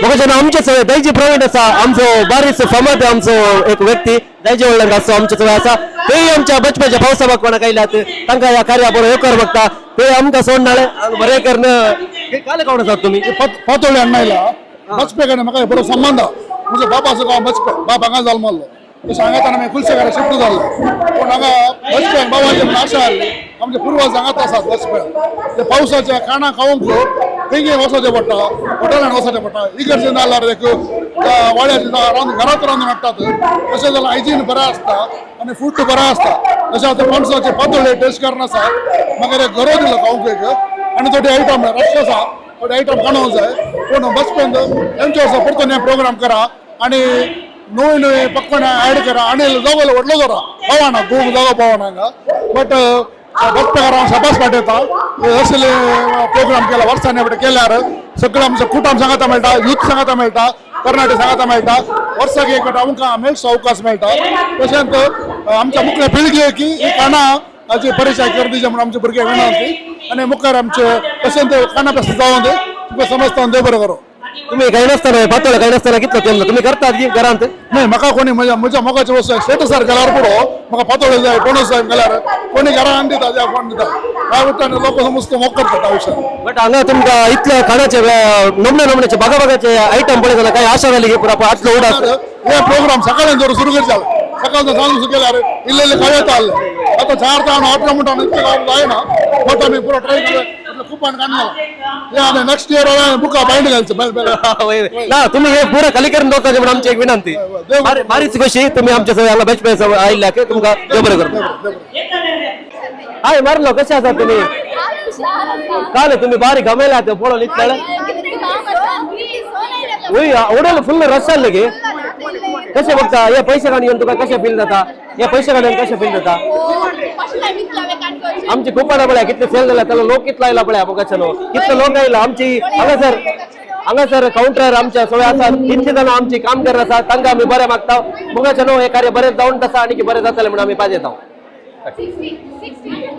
बघा आमचे सगळे दैजी प्रवीण असा आमचो बारीच समज आमचो एक व्यक्ती दैजी वळण असतो आमचे सगळे असा तेही आमच्या बचपनच्या पावसाबाग कोणा काही तांकां या कार्या बरोबर हे कर बघता ते आमकां सोडनाळे बरें करणं काले कोण आसात तुम्ही पातोळी अण्णायला बचपेकडे म्हाका बरो संबंध म्हणजे बापाचो गांव बचपे बाप हांगा जल्मलो ते सांगताना मागीर कुलशेकारा शिफ्ट जालो पूण हांगा बचपेन बाबाची आशा आसली आमचे पूर्वज सांगत आसात बचपेन ते पावसाच्या खाणा खावंक तेंगे वचचें पडटा हॉटेलांत वचचें पडटा इकडचे नाल्यार एक वाड्याचे घरांत रांदून हाडटात तशें जाल्यार हायजीन बरें आसता आनी फूड बरें आसता तशें हांव ते पणसाचे पातोळी टेस्ट करना आसा म्हाका एक गरो दिलो खावंक एक आनी तो आयटम रश आसा तो आयटम खावंक जाय पूण बचपेन तेंचे वर्सा परतून हें प्रोग्राम करा आनी नवी नवी पक्कन ऍड करा आणि जवळ व्हडलो जरा पावना खूब जागो पावना हांगा बट बचपेकारांक शाबास पाठयता असले प्रोग्राम केला वर्सांनी फुडें केल्यार सगळें आमचो कुटुंब सांगाता मेळटा यूथ सांगाता मेळटा तरणाटे सांगाता मेळटा वर्साक एक आमकां मेळचो अवकाश मेळटा तशेंच आमच्या मुखेल पिळगेक ही खाणां हाची परिचय करची म्हणून आमचे भुरगे विनंती आणि मुखार आमचे तशेंच खाना प्रश्न जावन तुका समजता देव बरें करो तुम्ही काही नसताना पातोळ्या काही नसताना कितलं केलं तुम्ही करतात की घरांत नाही म्हाका कोणी म्हज्या मोगाची वस्तू स्टेटसार गेल्यार पुरो म्हाका पातोळ्यो जाय बोनस जाय गेल्यार कोणी घरान दिता त्या कोण दिता ह्या उठ्ठान लोक समजता मोग करतात आयुश्यात बट हांगा तुमकां इतले खाणाचे नमने नमनेचे बागाचे आयटम पळय जाल्यार काय आशा जाली की पुरा आटलो उडास हे प्रोग्राम सकाळीं जर सुरू करशाल सकाळचं चालू केल्यार इल्ले खायत आसले आता 4 ताण 8 मिनटान इतके जायना बट आमी पुरो ट्राय केलो कुपान काडला नेक्स्ट इयर बुका बायंड घालचे ना तुम्ही हे पुरं खाली करून दवरता म्हणून आमची एक विनंती बारीच कशी तुम्ही आमच्या सगळे हांगा बचपन आयिल्ल्या की तुमकां देव बरें करता हाय मारलो कशे आसा तुम्ही काल तुम्ही बारीक गमेला ते पळोवन इतले उडल फुल्ल रश आसले की कशे बघता हे पैसे काढून येऊन तुका कशे फील जाता हे पैसे काढून कशे फील जाता आमची कुपाना पळया कितले सेल झाला त्याला लोक कितला आयला पळया बघाचे नो कितले लोक आयला आमची हांगासर काउंटर आमच्या सगळे आसात कितले जाण आमची काम करत आसात तांकां आमी बरें मागता बघाचे नो हे कार्य बरें जावन आसा आनी बरें जातलें म्हणून आमी पाजयता